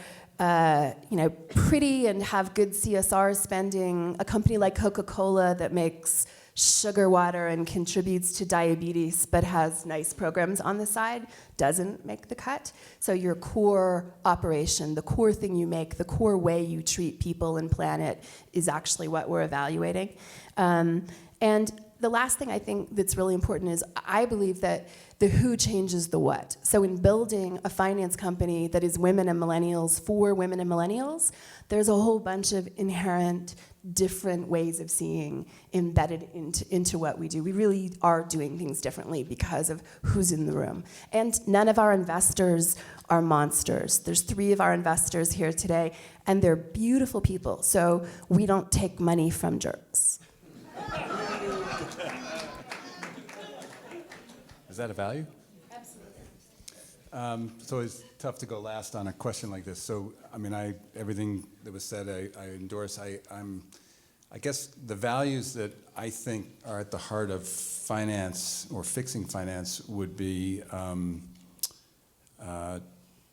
pretty and have good CSR spending, a company like Coca-Cola that makes sugar water and contributes to diabetes but has nice programs on the side doesn't make the cut. So your core operation, the core thing you make, the core way you treat people and planet is actually what we're evaluating. And the last thing I think that's really important is I believe that the who changes the what. So in building a finance company that is women and millennials for women and millennials, there's a whole bunch of inherent different ways of seeing embedded into what we do. We really are doing things differently because of who's in the room. And none of our investors are monsters. There's 3 of our investors here today, and they're beautiful people. So we don't take money from jerks. Is that a value? Absolutely. So it's tough to go last on a question like this. So, I mean, everything that was said, I endorse. I guess the values that I think are at the heart of finance or fixing finance would be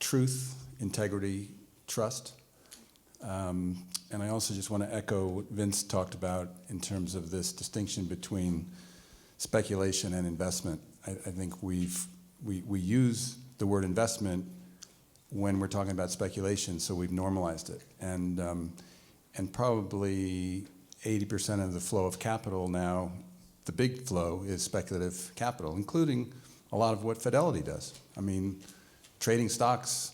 truth, integrity, trust. And I also just want to echo what Vince talked about in terms of this distinction between speculation and investment. I think we use the word investment when we're talking about speculation, so we've normalized it. And probably 80% of the flow of capital now, the big flow, is speculative capital, including a lot of what Fidelity does. I mean, trading stocks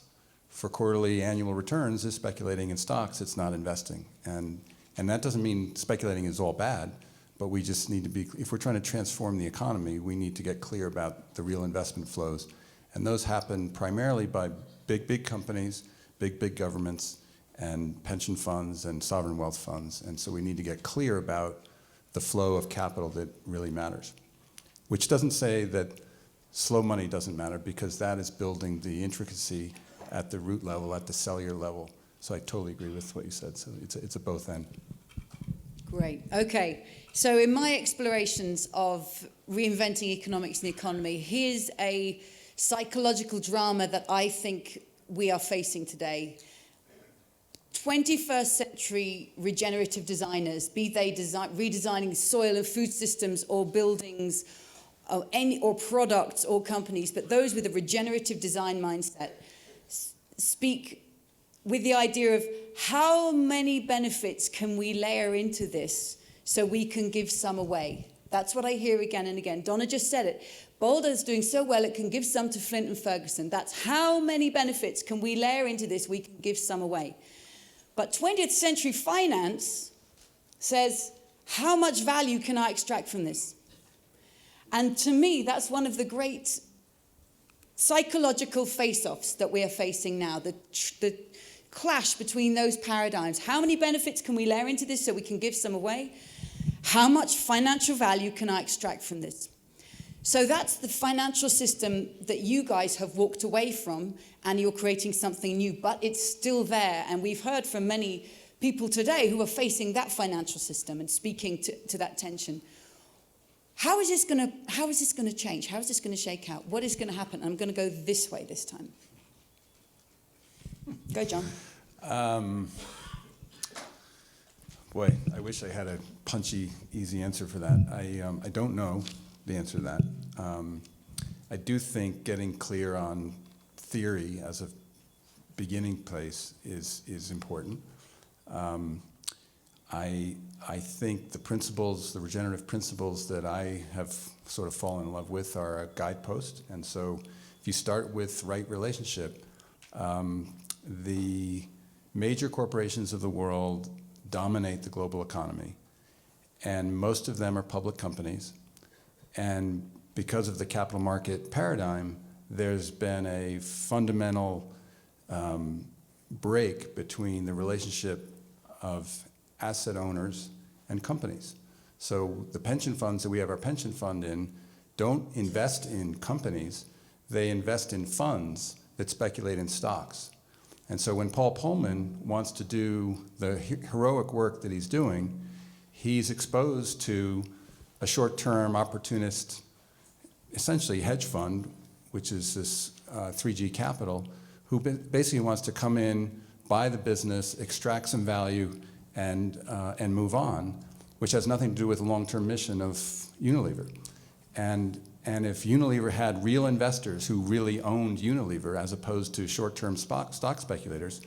for quarterly annual returns is speculating in stocks, it's not investing. And that doesn't mean speculating is all bad, but we just need to be, if we're trying to transform the economy, we need to get clear about the real investment flows. And those happen primarily by big companies, big governments, and pension funds and sovereign wealth funds. And so we need to get clear about the flow of capital that really matters. Which doesn't say that slow money doesn't matter, because that is building the intricacy at the root level, at the cellular level. So I totally agree with what you said. So it's a both end. Great. Okay. So in my explorations of reinventing economics and the economy, here's a psychological drama that I think we are facing today. 21st century regenerative designers, be they redesigning soil and food systems or buildings or products or companies, but those with a regenerative design mindset speak with the idea of how many benefits can we layer into this so we can give some away. That's what I hear again and again. Donna just said it. Boulder's doing so well it can give some to Flint and Ferguson. That's how many benefits can we layer into this we can give some away. But 20th century finance says, how much value can I extract from this? And to me, that's one of the great psychological face-offs that we are facing now, the clash between those paradigms. How many benefits can we layer into this so we can give some away? How much financial value can I extract from this? So that's the financial system that you guys have walked away from, and you're creating something new, but it's still there. And we've heard from many people today who are facing that financial system and speaking to that tension. How is this going to change? How is this going to shake out? What is going to happen? I'm going to go this way this time. Go, John. Boy, I wish I had a punchy, easy answer for that. I don't know the answer to that. I do think getting clear on theory as a beginning place is important. I think the principles, the regenerative principles that I have sort of fallen in love with are a guidepost. And so if you start with right relationship, the major corporations of the world dominate the global economy. And most of them are public companies. And because of the capital market paradigm, there's been a fundamental break between the relationship of asset owners and companies. So the pension funds that we have our pension fund in don't invest in companies, they invest in funds that speculate in stocks. And so when Paul Pullman wants to do the heroic work that he's doing, he's exposed to a short-term opportunist, essentially hedge fund, which is this 3G Capital, who basically wants to come in, buy the business, extract some value, and move on, which has nothing to do with the long-term mission of Unilever. And if Unilever had real investors who really owned Unilever as opposed to short-term stock speculators,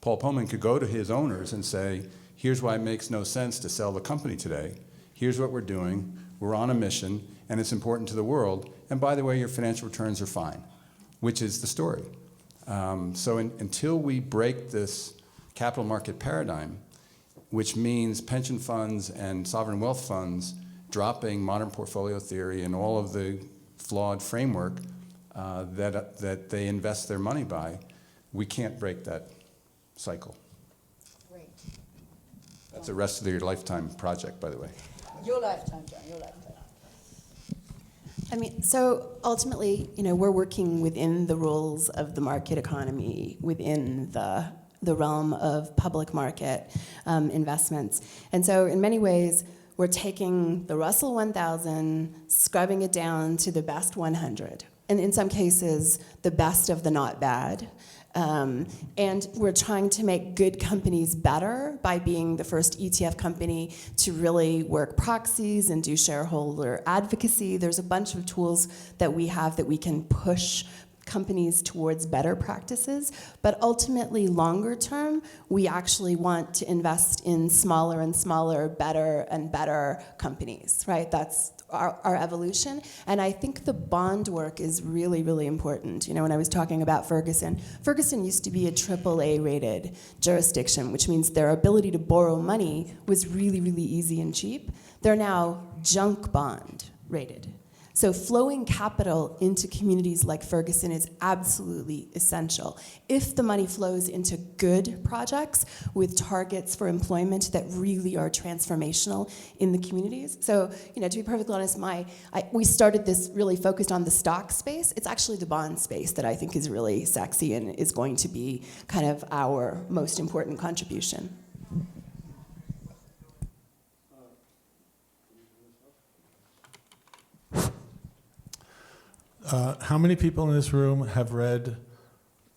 Paul Pullman could go to his owners and say, here's why it makes no sense to sell the company today. Here's what we're doing. We're on a mission, and it's important to the world. And by the way, your financial returns are fine, which is the story. Until we break this capital market paradigm, which means pension funds and sovereign wealth funds dropping modern portfolio theory and all of the flawed framework that they invest their money by, we can't break that cycle. Great. That's the rest of your lifetime project, by the way. Your lifetime, John, your lifetime. I mean, so ultimately, we're working within the rules of the market economy, within the realm of public market investments. And so in many ways, we're taking the Russell 1000, scrubbing it down to the best 100, and in some cases, the best of the not bad. And we're trying to make good companies better by being the first ETF company to really work proxies and do shareholder advocacy. There's a bunch of tools that we have that we can push companies towards better practices, but ultimately, longer term, we actually want to invest in smaller and smaller, better and better companies, right? That's our evolution. And I think the bond work is really, really important. When I was talking about Ferguson used to be a AAA rated jurisdiction, which means their ability to borrow money was really, really easy and cheap. They're now junk bond rated. So flowing capital into communities like Ferguson is absolutely essential. If the money flows into good projects with targets for employment that really are transformational in the communities. So, to be perfectly honest, we started this really focused on the stock space. It's actually the bond space that I think is really sexy and is going to be kind of our most important contribution. How many people in this room have read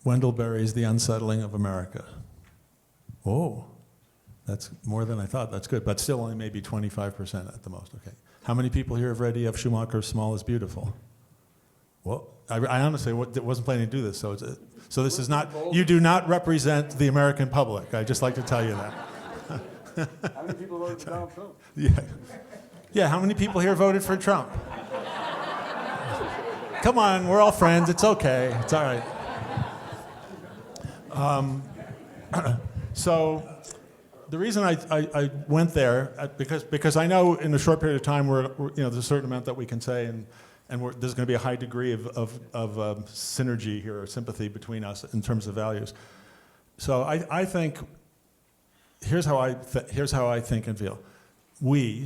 Wendell Berry's The Unsettling of America? Oh, that's more than I thought. That's good, but still only maybe 25% at the most. Okay. How many people here have read E.F. Schumacher's Small is Beautiful? Well, I honestly wasn't planning to do this, so this is not, you do not represent the American public. I'd just like to tell you that. How many people voted for Donald Trump? Yeah, how many people here voted for Trump? Come on, we're all friends. It's okay. It's all right. So the reason I went there, because I know in a short period of time there's a certain amount that we can say, and there's going to be a high degree of synergy here, or sympathy between us in terms of values. So I think here's how I think and feel. We,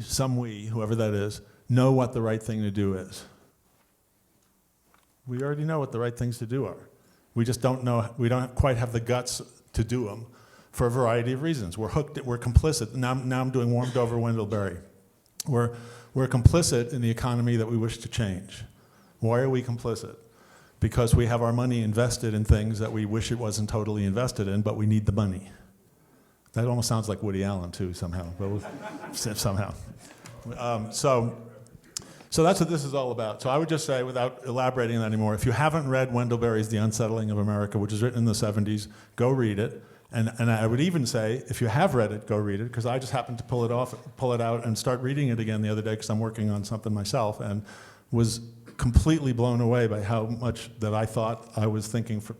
whoever that is, know what the right thing to do is. We already know what the right things to do are. We just don't know, we don't quite have the guts to do them for a variety of reasons. We're hooked, we're complicit. Now I'm doing warmed over Wendell Berry. We're complicit in the economy that we wish to change. Why are we complicit? Because we have our money invested in things that we wish it wasn't totally invested in, but we need the money. That almost sounds like Woody Allen too, somehow. Somehow. So that's what this is all about. So I would just say, without elaborating on that anymore, if you haven't read Wendell Berry's The Unsettling of America, which was written in the 70s, go read it. And I would even say, if you have read it, go read it, because I just happened to pull it out and start reading it again the other day, because I'm working on something myself, and was completely blown away by how much that I thought I was thinking for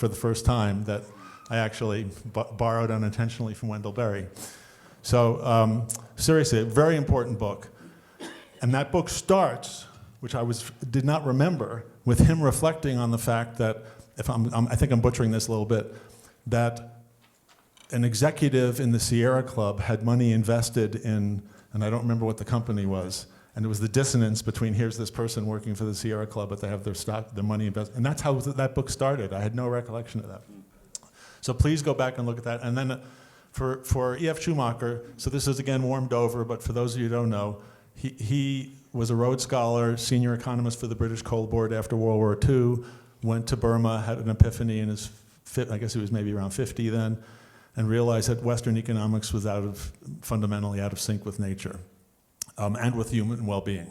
the first time that I actually borrowed unintentionally from Wendell Berry. So seriously, a very important book. And that book starts, which did not remember, with him reflecting on the fact that, I think I'm butchering this a little bit, that an executive in the Sierra Club had money invested in, and I don't remember what the company was, and it was the dissonance between here's this person working for the Sierra Club, but they have their money invested. And that's how that book started. I had no recollection of that. So please go back and look at that. And then for E.F. Schumacher, so this is again warmed over, but for those of you who don't know, he was a Rhodes Scholar, senior economist for the British Coal Board after World War II, went to Burma, had an epiphany in his, I guess he was maybe around 50 then, and realized that Western economics was fundamentally out of sync with nature. And with human well-being.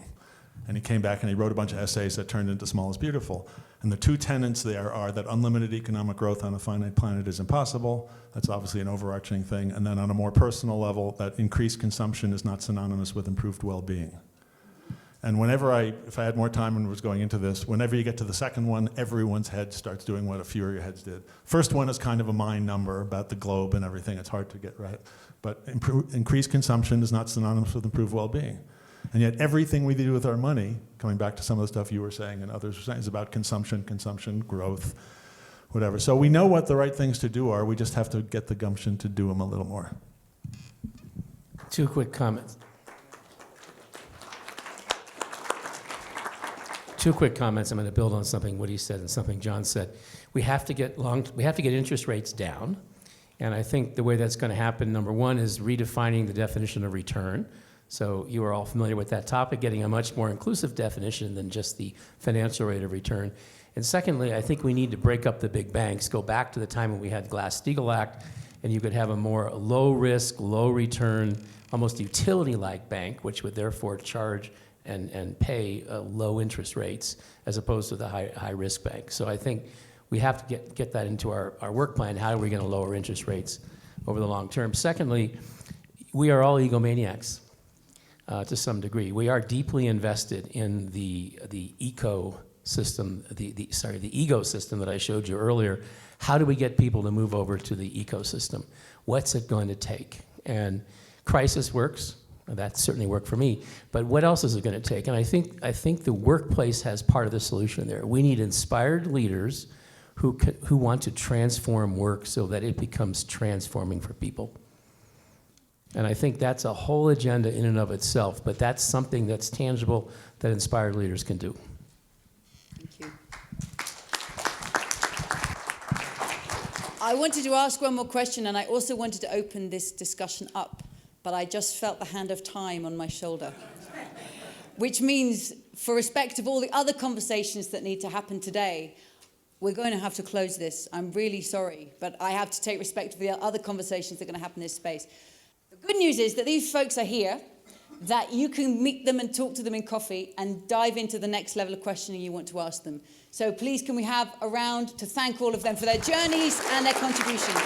And he came back and he wrote a bunch of essays that turned into Small is Beautiful. And the two tenets there are that unlimited economic growth on a finite planet is impossible. That's obviously an overarching thing. And then on a more personal level, that increased consumption is not synonymous with improved well-being. And if I had more time and was going into this, whenever you get to the second one, everyone's head starts doing what a few of your heads did. First one is kind of a mind number about the globe and everything. It's hard to get right. But increased consumption is not synonymous with improved well-being. And yet everything we do with our money, coming back to some of the stuff you were saying and others were saying, is about consumption, growth, whatever. So we know what the right things to do are. We just have to get the gumption to do them a little more. 2 quick comments. 2 quick comments. I'm going to build on something Woody said and something John said. We have to get interest rates down. And I think the way that's going to happen, number one, is redefining the definition of return. So you are all familiar with that topic, getting a much more inclusive definition than just the financial rate of return. And secondly, I think we need to break up the big banks, go back to the time when we had Glass-Steagall Act, and you could have a more low-risk, low-return, almost utility-like bank, which would therefore charge and pay low interest rates as opposed to the high-risk bank. So I think we have to get that into our work plan. How are we going to lower interest rates over the long term? Secondly, we are all egomaniacs to some degree. We are deeply invested in the ecosystem, the ecosystem that I showed you earlier. How do we get people to move over to the ecosystem? What's it going to take? And crisis works. That certainly worked for me. But what else is it going to take? And I think the workplace has part of the solution there. We need inspired leaders who want to transform work so that it becomes transforming for people. And I think that's a whole agenda in and of itself, but that's something that's tangible that inspired leaders can do. Thank you. I wanted to ask one more question, and I also wanted to open this discussion up, but I just felt the hand of time on my shoulder. Which means, for respect of all the other conversations that need to happen today, we're going to have to close this. I'm really sorry, but I have to take respect for the other conversations that are going to happen in this space. The good news is that these folks are here, that you can meet them and talk to them in coffee and dive into the next level of questioning you want to ask them. So please, can we have a round to thank all of them for their journeys and their contributions?